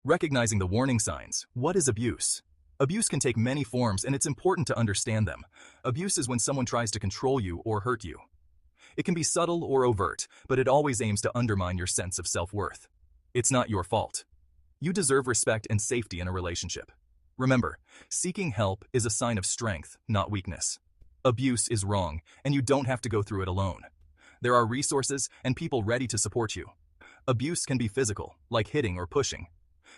Recognizing the warning signs. What is abuse? Abuse can take many forms, and it's important to understand them. Abuse is when someone tries to control you or hurt you. It can be subtle or overt, but it always aims to undermine your sense of self-worth. It's not your fault. You deserve respect and safety in a relationship. Remember, seeking help is a sign of strength, not weakness. Abuse is wrong, and you don't have to go through it alone. There are resources and people ready to support you. Abuse can be physical, like hitting or pushing.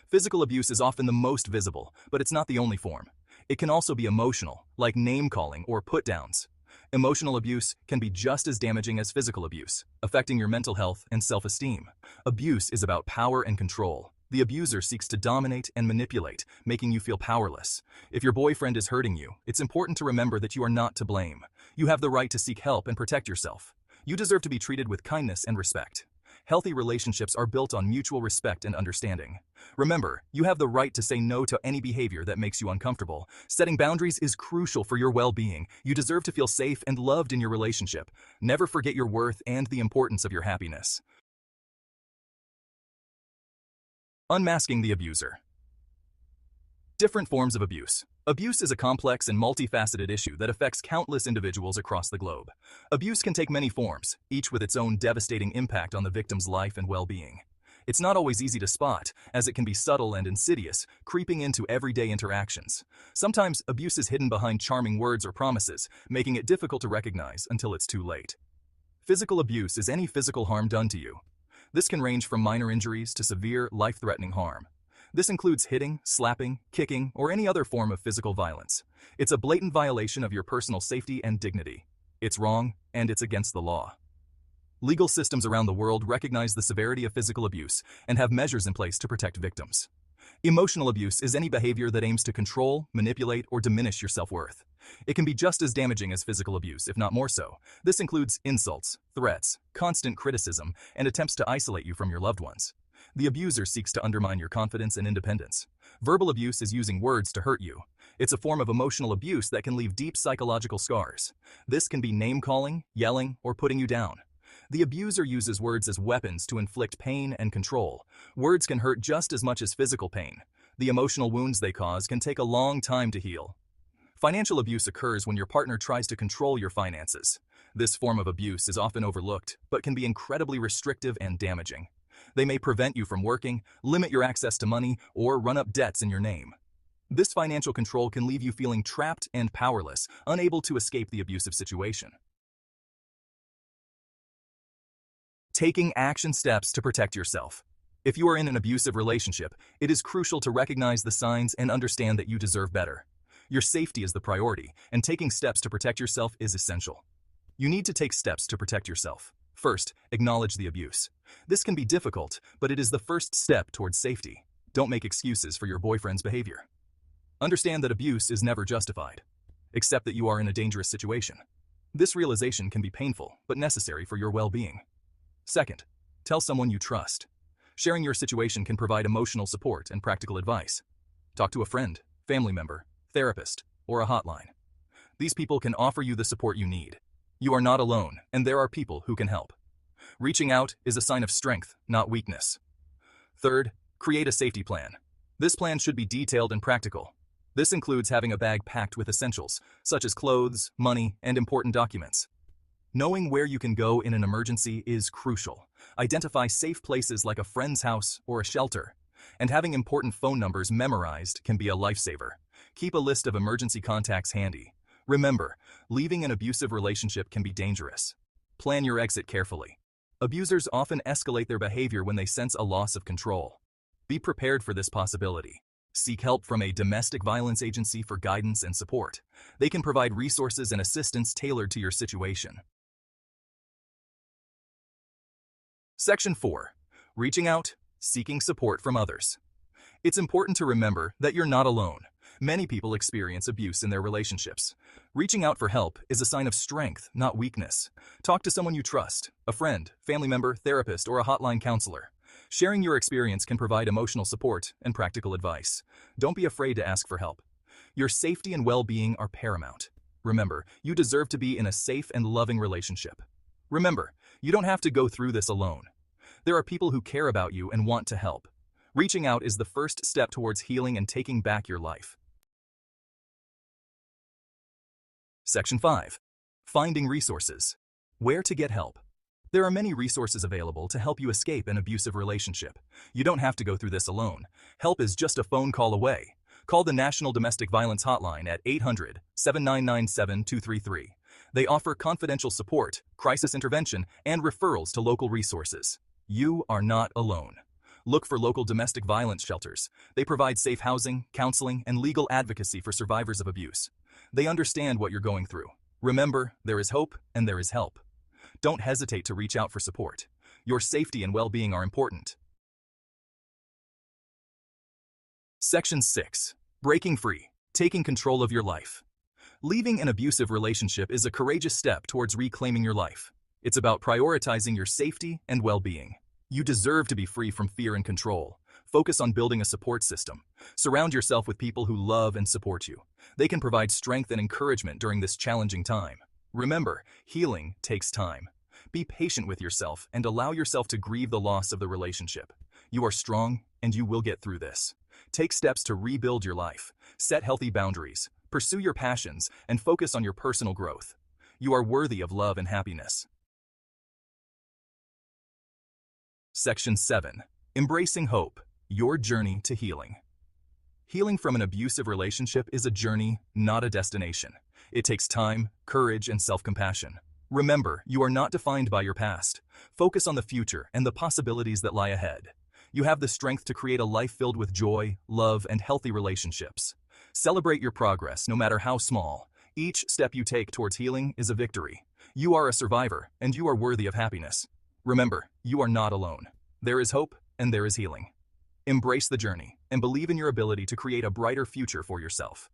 Physical abuse is often the most visible, but it's not the only form. It can also be emotional, like name-calling or put-downs. Emotional abuse can be just as damaging as physical abuse, affecting your mental health and self-esteem. Abuse is about power and control. The abuser seeks to dominate and manipulate, making you feel powerless. If your boyfriend is hurting you, it's important to remember that you are not to blame. You have the right to seek help and protect yourself. You deserve to be treated with kindness and respect. Healthy relationships are built on mutual respect and understanding. Remember, you have the right to say no to any behavior that makes you uncomfortable. Setting boundaries is crucial for your well-being. You deserve to feel safe and loved in your relationship. Never forget your worth and the importance of your happiness. Unmasking the abuser. Different forms of abuse. Abuse is a complex and multifaceted issue that affects countless individuals across the globe. Abuse can take many forms, each with its own devastating impact on the victim's life and well-being. It's not always easy to spot, as it can be subtle and insidious, creeping into everyday interactions. Sometimes abuse is hidden behind charming words or promises, making it difficult to recognize until it's too late. Physical abuse is any physical harm done to you. This can range from minor injuries to severe, life-threatening harm. This includes hitting, slapping, kicking, or any other form of physical violence. It's a blatant violation of your personal safety and dignity. It's wrong, and it's against the law. Legal systems around the world recognize the severity of physical abuse and have measures in place to protect victims. Emotional abuse is any behavior that aims to control, manipulate, or diminish your self-worth. It can be just as damaging as physical abuse, if not more so. This includes insults, threats, constant criticism, and attempts to isolate you from your loved ones. The abuser seeks to undermine your confidence and independence. Verbal abuse is using words to hurt you. It's a form of emotional abuse that can leave deep psychological scars. This can be name-calling, yelling, or putting you down. The abuser uses words as weapons to inflict pain and control. Words can hurt just as much as physical pain. The emotional wounds they cause can take a long time to heal. Financial abuse occurs when your partner tries to control your finances. This form of abuse is often overlooked, but can be incredibly restrictive and damaging. They may prevent you from working, limit your access to money, or run up debts in your name. This financial control can leave you feeling trapped and powerless, unable to escape the abusive situation. Taking action steps to protect yourself. If you are in an abusive relationship, it is crucial to recognize the signs and understand that you deserve better. Your safety is the priority, and taking steps to protect yourself is essential. You need to take steps to protect yourself. First, acknowledge the abuse. This can be difficult, but it is the first step towards safety. Don't make excuses for your boyfriend's behavior. Understand that abuse is never justified. Accept that you are in a dangerous situation. This realization can be painful, but necessary for your well-being. Second, tell someone you trust. Sharing your situation can provide emotional support and practical advice. Talk to a friend, family member, therapist, or a hotline. These people can offer you the support you need. You are not alone, and there are people who can help. Reaching out is a sign of strength, not weakness. Third, create a safety plan. This plan should be detailed and practical. This includes having a bag packed with essentials, such as clothes, money, and important documents. Knowing where you can go in an emergency is crucial. Identify safe places like a friend's house or a shelter. And having important phone numbers memorized can be a lifesaver. Keep a list of emergency contacts handy. Remember, leaving an abusive relationship can be dangerous. Plan your exit carefully. Abusers often escalate their behavior when they sense a loss of control. Be prepared for this possibility. Seek help from a domestic violence agency for guidance and support. They can provide resources and assistance tailored to your situation. Section 4. Reaching out, seeking support from others. It's important to remember that you're not alone. Many people experience abuse in their relationships. Reaching out for help is a sign of strength, not weakness. Talk to someone you trust, a friend, family member, therapist, or a hotline counselor. Sharing your experience can provide emotional support and practical advice. Don't be afraid to ask for help. Your safety and well-being are paramount. Remember, you deserve to be in a safe and loving relationship. Remember, you don't have to go through this alone. There are people who care about you and want to help. Reaching out is the first step towards healing and taking back your life. Section 5. Finding resources. Where to get help. There are many resources available to help you escape an abusive relationship. You don't have to go through this alone. Help is just a phone call away. Call the National Domestic Violence Hotline at 800-799-7233. They offer confidential support, crisis intervention, and referrals to local resources. You are not alone. Look for local domestic violence shelters. They provide safe housing, counseling, and legal advocacy for survivors of abuse. They understand what you're going through. Remember, there is hope and there is help. Don't hesitate to reach out for support. Your safety and well-being are important. Section 6. Breaking free. Taking control of your life. Leaving an abusive relationship is a courageous step towards reclaiming your life. It's about prioritizing your safety and well-being. You deserve to be free from fear and control. Focus on building a support system. Surround yourself with people who love and support you. They can provide strength and encouragement during this challenging time. Remember, healing takes time. Be patient with yourself and allow yourself to grieve the loss of the relationship. You are strong and you will get through this. Take steps to rebuild your life. Set healthy boundaries. Pursue your passions and focus on your personal growth. You are worthy of love and happiness. Section 7. Embracing hope. Your journey to healing. Healing from an abusive relationship is a journey, not a destination. It takes time, courage, and self-compassion. Remember, you are not defined by your past. Focus on the future and the possibilities that lie ahead. You have the strength to create a life filled with joy, love, and healthy relationships. Celebrate your progress, no matter how small. Each step you take towards healing is a victory. You are a survivor, and you are worthy of happiness. Remember, you are not alone. There is hope, and there is healing. Embrace the journey, and believe in your ability to create a brighter future for yourself.